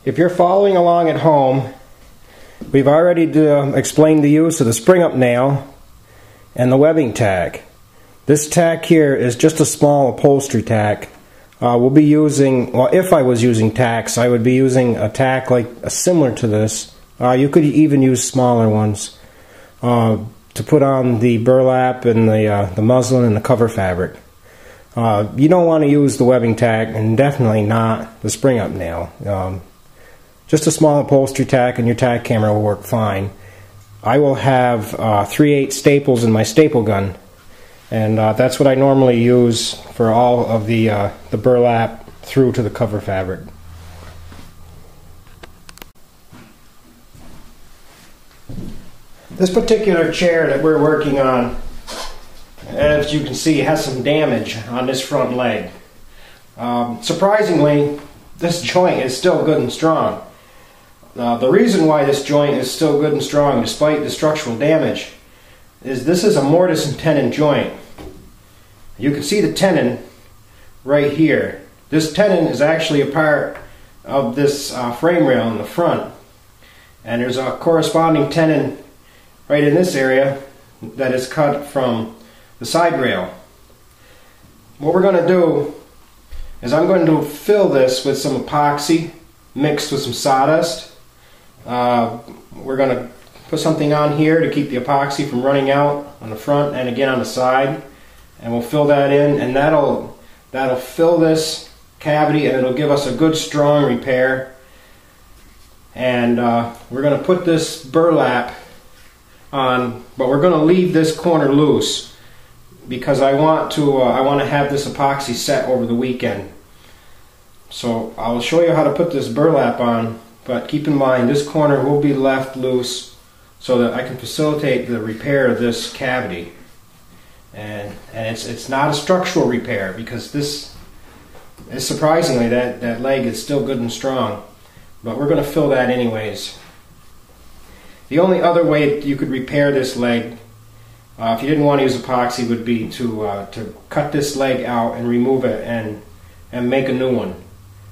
If you're following along at home, we've already explained the use of the spring-up nail and the webbing tack. This tack here is just a small upholstery tack. We'll be using, well, if I was using tacks, I would be using a tack similar to this. You could even use smaller ones to put on the burlap and the muslin and the cover fabric. You don't want to use the webbing tack, and definitely not the spring-up nail. Just a small upholstery tack and your tack camera will work fine. I will have 3/8 staples in my staple gun, and that's what I normally use for all of the burlap through to the cover fabric. This particular chair that we're working on, as you can see, has some damage on this front leg. Surprisingly, this joint is still good and strong. The reason why this joint is still good and strong despite the structural damage is this is a mortise and tenon joint. You can see the tenon right here. This tenon is actually a part of this frame rail in the front, and there's a corresponding tenon right in this area that is cut from the side rail. What we're going to do is I'm going to fill this with some epoxy mixed with some sawdust. We're going to put something on here to keep the epoxy from running out on the front and again on the side, and we'll fill that in, and that'll fill this cavity, and it'll give us a good strong repair. And we're going to put this burlap on, but we're going to leave this corner loose because I want to have this epoxy set over the weekend. So I'll show you how to put this burlap on, but keep in mind this corner will be left loose so that I can facilitate the repair of this cavity. And it's not a structural repair because this is, surprisingly, that leg is still good and strong, but we're going to fill that anyways. The only other way you could repair this leg, if you didn't want to use epoxy, would be to cut this leg out and remove it and make a new one.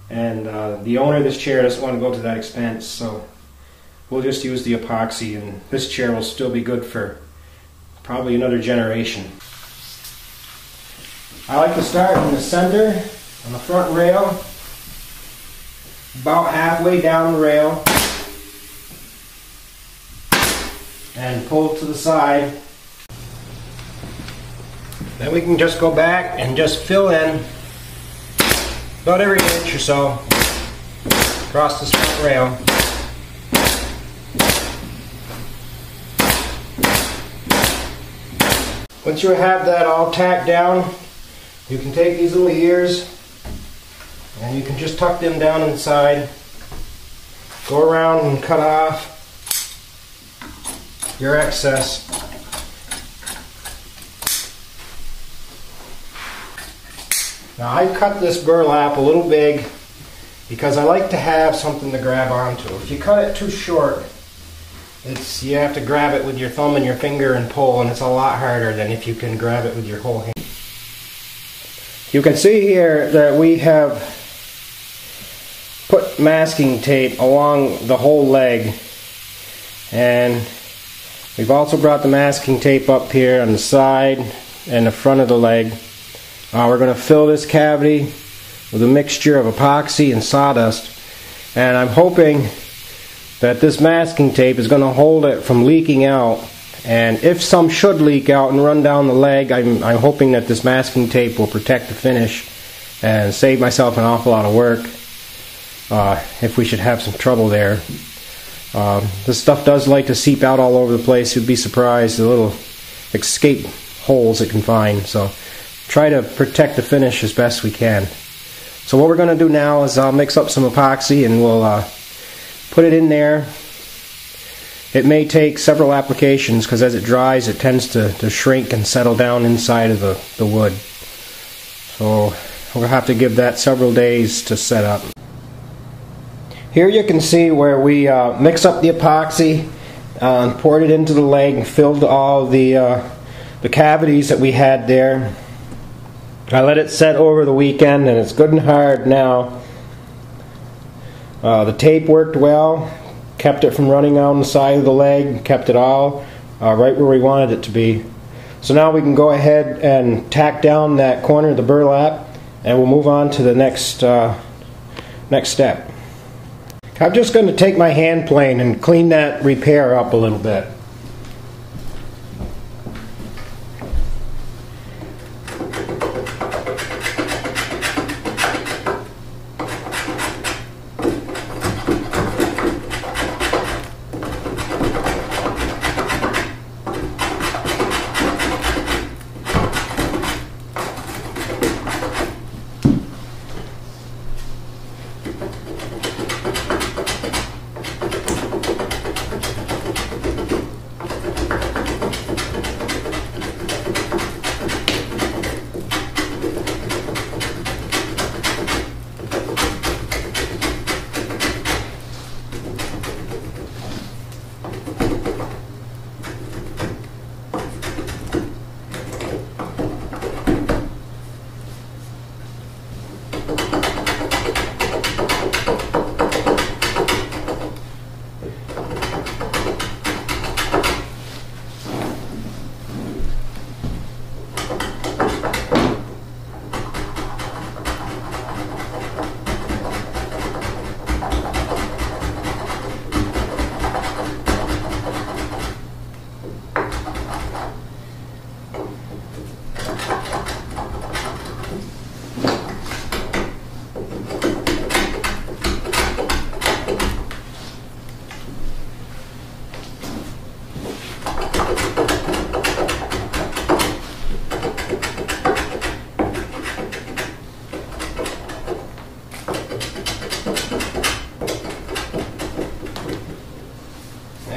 And the owner of this chair doesn't want to go to that expense, so we'll just use the epoxy, and this chair will still be good for probably another generation. I like to start in the center on the front rail, about halfway down the rail, and pull it to the side. Then we can just go back and just fill in about every inch or so across this front rail. Once you have that all tacked down, you can take these little ears and you can just tuck them down inside, go around and cut off your excess. Now I cut this burlap a little big because I like to have something to grab onto. If you cut it too short, you have to grab it with your thumb and your finger and pull, and it's a lot harder than if you can grab it with your whole hand. You can see here that we have put masking tape along the whole leg, and we've also brought the masking tape up here on the side and the front of the leg. We're going to fill this cavity with a mixture of epoxy and sawdust, and I'm hoping that this masking tape is going to hold it from leaking out, and if some should leak out and run down the leg, I'm hoping that this masking tape will protect the finish and save myself an awful lot of work if we should have some trouble there. This stuff does like to seep out all over the place. You'd be surprised the little escape holes it can find, so try to protect the finish as best we can. So what we're going to do now is I'll mix up some epoxy and we'll put it in there. It may take several applications because as it dries it tends to shrink and settle down inside of the wood. So we'll have to give that several days to set up. Here you can see where we mix up the epoxy and poured it into the leg and filled all the cavities that we had there. I let it set over the weekend and it's good and hard now. The tape worked well, kept it from running down the side of the leg, kept it all right where we wanted it to be. So now we can go ahead and tack down that corner of the burlap, and we'll move on to the next step. I'm just going to take my hand plane and clean that repair up a little bit.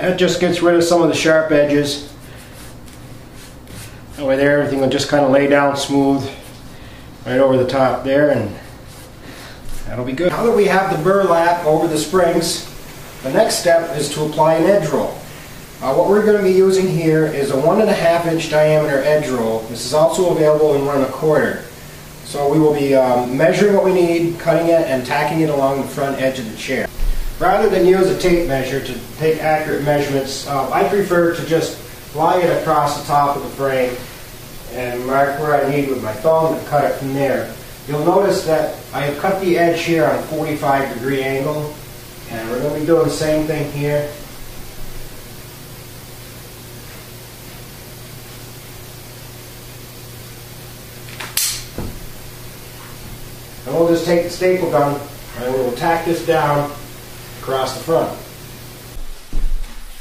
That just gets rid of some of the sharp edges. Over there, everything will just kind of lay down smooth right over the top there, and that'll be good. Now that we have the burlap over the springs, the next step is to apply an edge roll. What we're going to be using here is a 1.5 inch diameter edge roll. This is also available in 1 1/4. So we will be measuring what we need, cutting it, and tacking it along the front edge of the chair. Rather than use a tape measure to take accurate measurements, I prefer to just lie it across the top of the frame and mark where I need with my thumb and cut it from there. You'll notice that I have cut the edge here on a 45-degree angle, and we're going to be doing the same thing here. And we'll just take the staple gun and we'll tack this down across the front.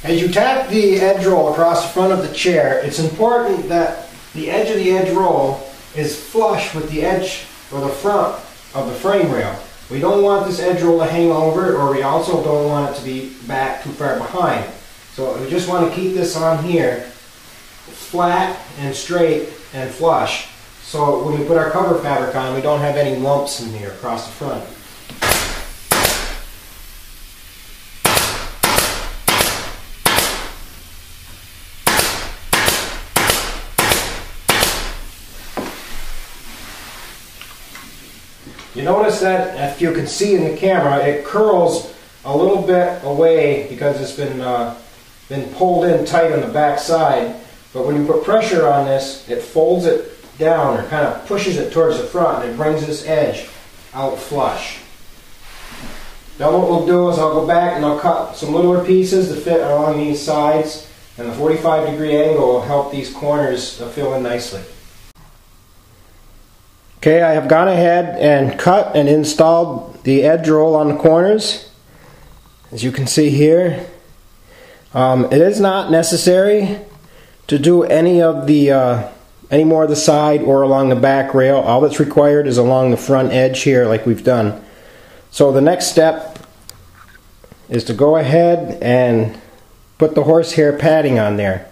As you tack the edge roll across the front of the chair, it's important that the edge of the edge roll is flush with the edge or the front of the frame rail. We don't want this edge roll to hang over, or we also don't want it to be back too far behind. So we just want to keep this on here flat and straight and flush, so when we put our cover fabric on, we don't have any lumps in here across the front. You notice that, if you can see in the camera, it curls a little bit away because it's been pulled in tight on the back side. But when you put pressure on this, it folds it down or kind of pushes it towards the front, and it brings this edge out flush. Now what we'll do is I'll go back and I'll cut some littler pieces to fit along these sides, and the 45-degree angle will help these corners fill in nicely. Okay, I have gone ahead and cut and installed the edge roll on the corners. As you can see here, it is not necessary to do any more of the side or along the back rail. All that's required is along the front edge here, like we've done. So the next step is to go ahead and put the horsehair padding on there.